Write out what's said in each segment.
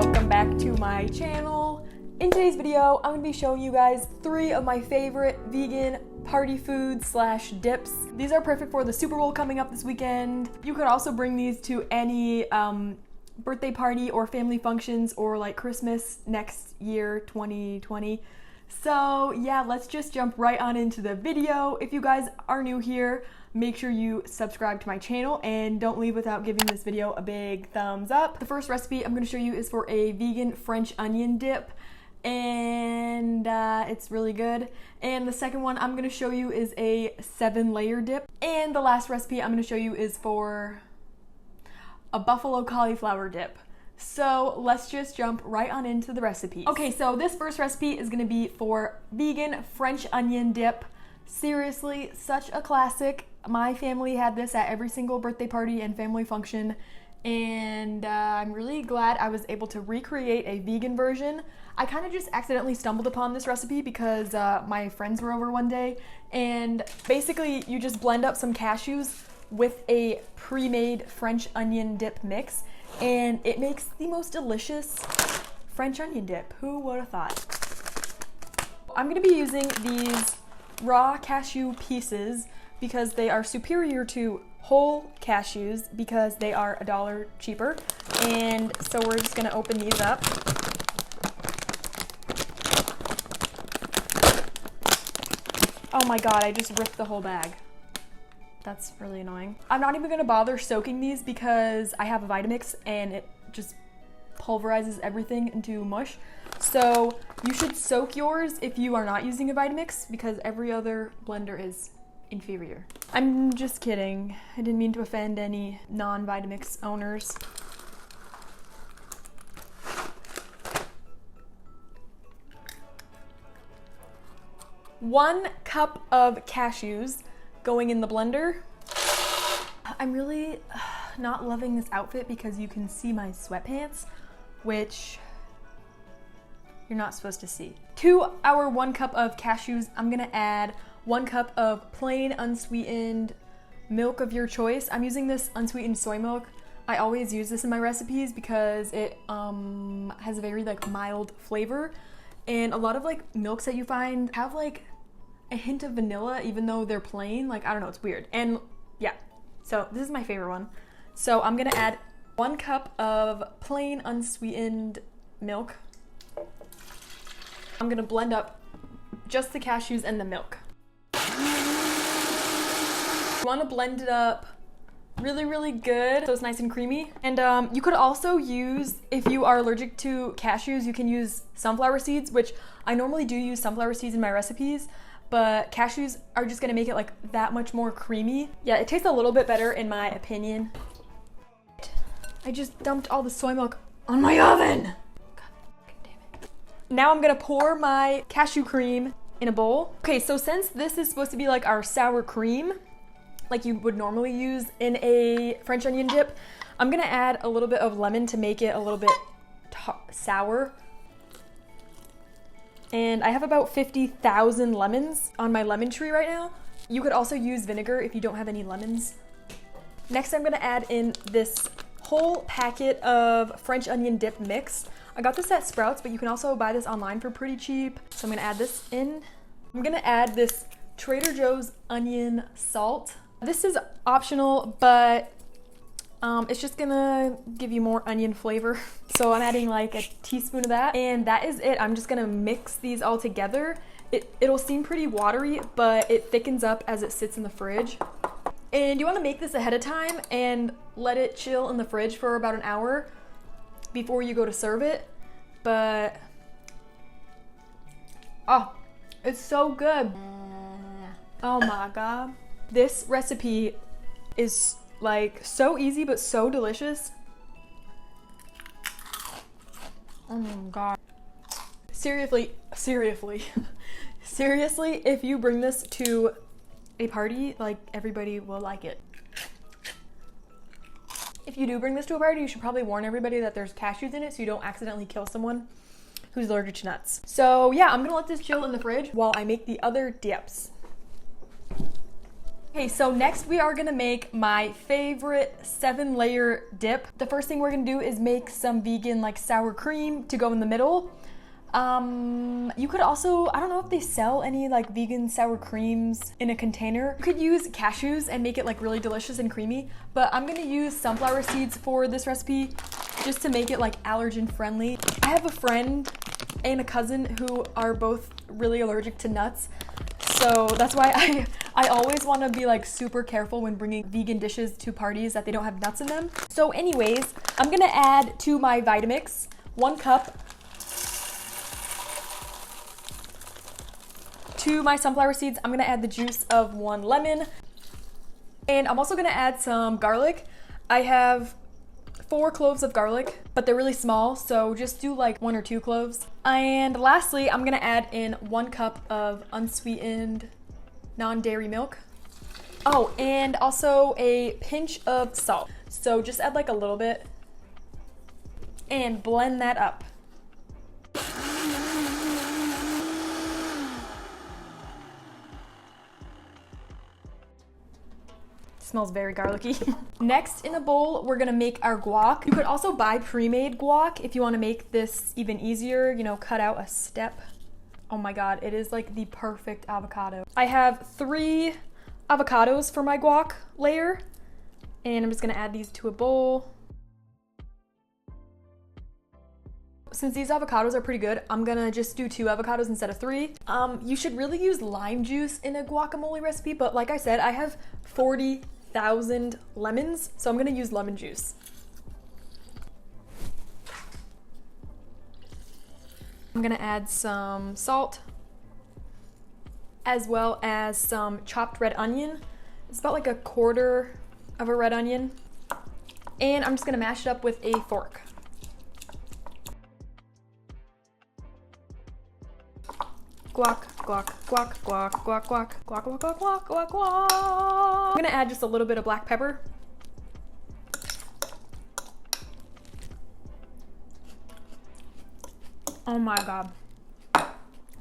welcome back to my channel. In today's video, I'm going to be showing you guys 3 of my favorite vegan party foods slash dips. These are perfect for the Super Bowl coming up this weekend. You could also bring these to any birthday party or family functions or like Christmas next year, 2020. So yeah, let's just jump right on into the video. If you guys are new here, make sure you subscribe to my channel and don't leave without giving this video a big thumbs up. The first recipe I'm going to show you is for a vegan French onion dip, and it's really good. And the second one I'm going to show you is a 7-layer dip. And the last recipe I'm going to show you is for a buffalo cauliflower dip. So let's just jump right on into the recipes. Okay, so this first recipe is going to be for vegan French onion dip. Seriously, such a classic. My family had this at every single birthday party and family function, and I'm really glad I was able to recreate a vegan version. I kind of just accidentally stumbled upon this recipe because my friends were over one day, and basically you just blend up some cashews with a pre-made French onion dip mix, and it makes the most delicious French onion dip. Who would have thought? I'm going to be using these raw cashew pieces because they are superior to whole cashews because they are $1 cheaper. And so we're just going to open these up. Oh my god, I just ripped the whole bag. That's really annoying. I'm not even going to bother soaking these because I have a Vitamix and it just pulverizes everything into mush. So you should soak yours if you are not using a Vitamix because every other blender is inferior. I'm just kidding. I didn't mean to offend any non-Vitamix owners. One cup of cashews going in the blender. I'm really not loving this outfit because you can see my sweatpants, which you're not supposed to see. To our 1 cup of cashews, I'm gonna add 1 cup of plain unsweetened milk of your choice. I'm using this unsweetened soy milk. I always use this in my recipes because it has a very like mild flavor, and a lot of like milks that you find have like a hint of vanilla even though they're plain. Like, I don't know, it's weird. And yeah, so this is my favorite one. So I'm gonna add 1 cup of plain unsweetened milk. I'm gonna blend up just the cashews and the milk. You wanna blend it up really, really good so it's nice and creamy. And you could also use, if you are allergic to cashews, you can use sunflower seeds, which I normally do use sunflower seeds in my recipes, but cashews are just gonna make it like that much more creamy. Yeah, it tastes a little bit better in my opinion. I just dumped all the soy milk on my oven. God damn it. Now I'm gonna pour my cashew cream in a bowl. Okay, so since this is supposed to be like our sour cream, like you would normally use in a French onion dip, I'm gonna add a little bit of lemon to make it a little bit sour. And I have about 50,000 lemons on my lemon tree right now. You could also use vinegar if you don't have any lemons. Next, I'm gonna add in this whole packet of French onion dip mix. I got this at Sprouts, but you can also buy this online for pretty cheap. So I'm gonna add this in. I'm gonna add this Trader Joe's onion salt. This is optional, but it's just gonna give you more onion flavor. So I'm adding like a teaspoon of that, and that is it. I'm just gonna mix these all together. It'll seem pretty watery, but it thickens up as it sits in the fridge. And you wanna make this ahead of time and let it chill in the fridge for about an hour before you go to serve it. But, oh, it's so good. Oh my god. This recipe is like so easy but so delicious. Oh my god. Seriously, if you bring this to a party, like everybody will like it. If you do bring this to a party, you should probably warn everybody that there's cashews in it so you don't accidentally kill someone who's allergic to nuts. So yeah, I'm gonna let this chill in the fridge while I make the other dips. Okay, so next we are gonna make my favorite 7-layer dip. The first thing we're gonna do is make some vegan like sour cream to go in the middle. You could also, I don't know if they sell any like vegan sour creams in a container. You could use cashews and make it like really delicious and creamy, but I'm gonna use sunflower seeds for this recipe just to make it like allergen friendly. I have a friend and a cousin who are both really allergic to nuts, so that's why I always want to be like super careful when bringing vegan dishes to parties that they don't have nuts in them. So anyways, I'm gonna add to my Vitamix 1 cup. To my sunflower seeds, I'm gonna add the juice of 1 lemon. And I'm also gonna add some garlic. I have 4 cloves of garlic, but they're really small, so just do like 1 or 2 cloves. And lastly, I'm gonna add in 1 cup of unsweetened non-dairy milk. Oh, and also a pinch of salt. So just add like a little bit and blend that up. Smells very garlicky. Next in a bowl, we're gonna make our guac. You could also buy pre-made guac if you wanna make this even easier, you know, cut out a step. Oh my God, it is like the perfect avocado. I have 3 avocados for my guac layer, and I'm just gonna add these to a bowl. Since these avocados are pretty good, I'm gonna just do 2 avocados instead of 3. You should really use lime juice in a guacamole recipe, but like I said, I have 40,000 lemons, so I'm gonna use lemon juice. I'm gonna add some salt, as well as some chopped red onion. It's about like 1/4 of a red onion. And I'm just gonna mash it up with a fork. Guac, guac, guac, guac, guac, guac, guac, guac, guac, guac, guac, guac. I'm gonna add just a little bit of black pepper. Oh my God.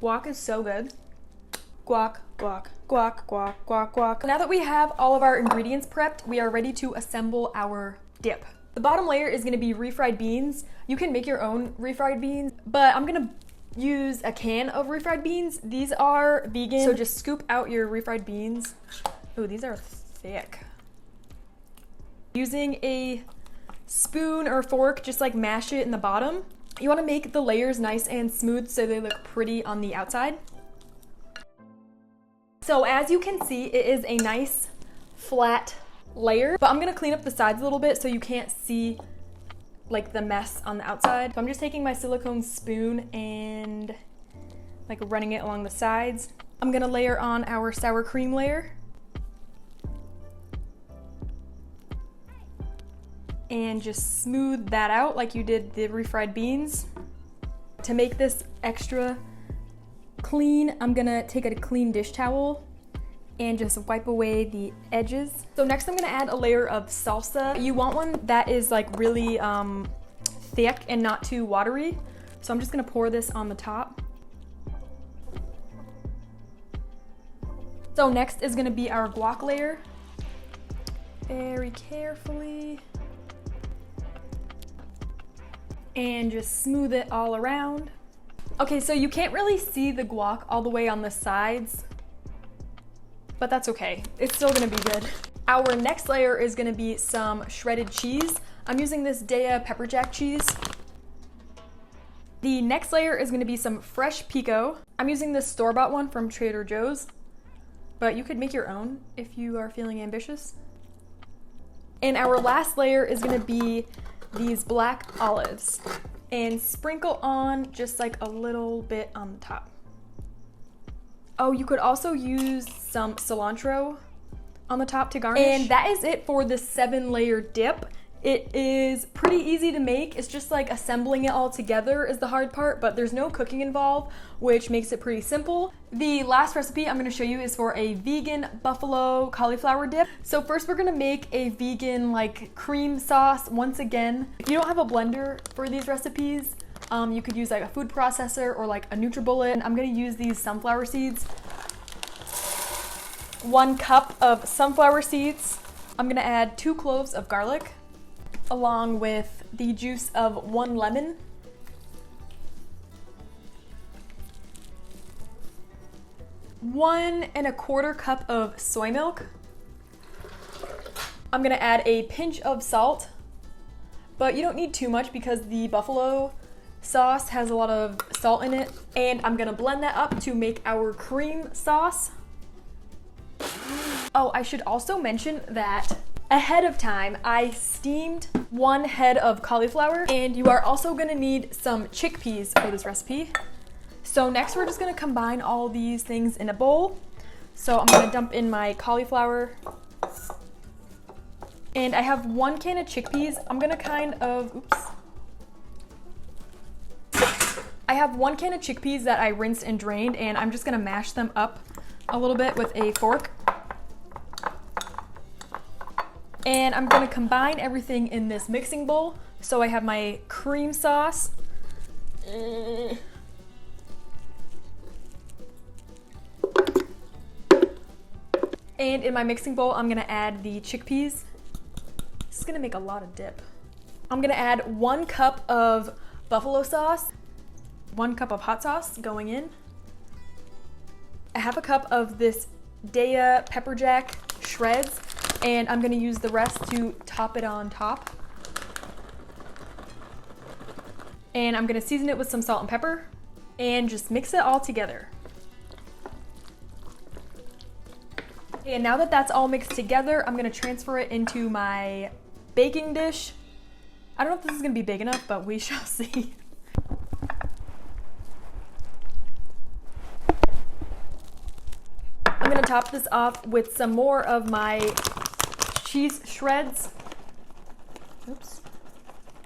Guac is so good. Guac, guac, guac, guac, guac, guac. Now that we have all of our ingredients prepped, we are ready to assemble our dip. The bottom layer is gonna be refried beans. You can make your own refried beans, but I'm gonna use a can of refried beans. These are vegan, so just scoop out your refried beans. Oh, these are thick. Using a spoon or fork, just like mash it in the bottom. You want to make the layers nice and smooth so they look pretty on the outside. So as you can see, it is a nice flat layer, but I'm gonna clean up the sides a little bit so you can't see like the mess on the outside. So I'm just taking my silicone spoon and like running it along the sides. I'm gonna layer on our sour cream layer. And just smooth that out like you did the refried beans. To make this extra clean, I'm gonna take a clean dish towel and just wipe away the edges. So next I'm gonna add a layer of salsa. You want one that is like really thick and not too watery. So I'm just gonna pour this on the top. So next is gonna be our guac layer. Very carefully. And just smooth it all around. Okay, so you can't really see the guac all the way on the sides, but that's okay. It's still gonna be good. Our next layer is gonna be some shredded cheese. I'm using this Daya pepper jack cheese. The next layer is gonna be some fresh pico. I'm using this store-bought one from Trader Joe's, but you could make your own if you are feeling ambitious. And our last layer is gonna be these black olives, and sprinkle on just like a little bit on the top. Oh, you could also use some cilantro on the top to garnish. And that is it for the 7-layer dip. It is pretty easy to make. It's just like assembling it all together is the hard part, but there's no cooking involved, which makes it pretty simple. The last recipe I'm gonna show you is for a vegan buffalo cauliflower dip. So first we're gonna make a vegan like cream sauce. Once again, if you don't have a blender for these recipes, you could use like a food processor or like a NutriBullet. I'm gonna use these sunflower seeds. 1 cup of sunflower seeds. I'm gonna add 2 cloves of garlic, along with the juice of 1 lemon. One and a quarter cup of soy milk. I'm gonna add a pinch of salt, but you don't need too much because the buffalo sauce has a lot of salt in it. And I'm gonna blend that up to make our cream sauce. Oh, I should also mention that ahead of time, I steamed 1 head of cauliflower, and you are also gonna need some chickpeas for this recipe. So next we're just gonna combine all these things in a bowl. So I'm gonna dump in my cauliflower, and I have 1 can of chickpeas. I'm gonna I have 1 can of chickpeas that I rinsed and drained, and I'm just gonna mash them up a little bit with a fork. And I'm gonna combine everything in this mixing bowl. So I have my cream sauce. And in my mixing bowl, I'm gonna add the chickpeas. This is gonna make a lot of dip. I'm gonna add 1 cup of buffalo sauce, 1 cup of hot sauce going in, a half a cup of this Daya pepper jack shreds, and I'm gonna use the rest to top it on top. And I'm gonna season it with some salt and pepper and just mix it all together. And now that that's all mixed together, I'm gonna transfer it into my baking dish. I don't know if this is gonna be big enough, but we shall see. I'm gonna top this off with some more of my cheese shreds. Oops.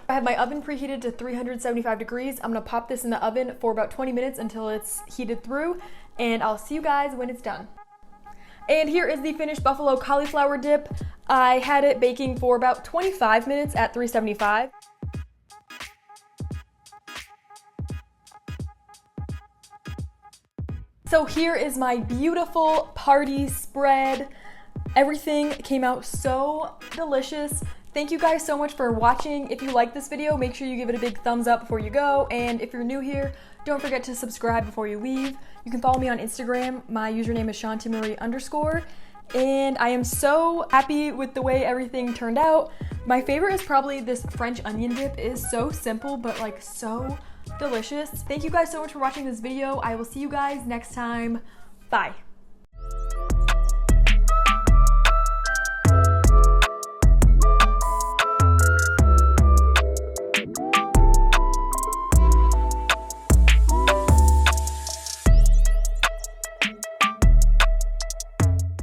I have my oven preheated to 375 degrees. I'm gonna pop this in the oven for about 20 minutes until it's heated through, and I'll see you guys when it's done. And here is the finished buffalo cauliflower dip. I had it baking for about 25 minutes at 375. So here is my beautiful party spread. Everything came out so delicious. Thank you guys so much for watching. If you like this video, make sure you give it a big thumbs up before you go. And if you're new here, don't forget to subscribe before you leave. You can follow me on Instagram. My username is ShantyMarie_. And I am so happy with the way everything turned out. My favorite is probably this French onion dip. It is so simple, but like so delicious. Thank you guys so much for watching this video. I will see you guys next time. Bye.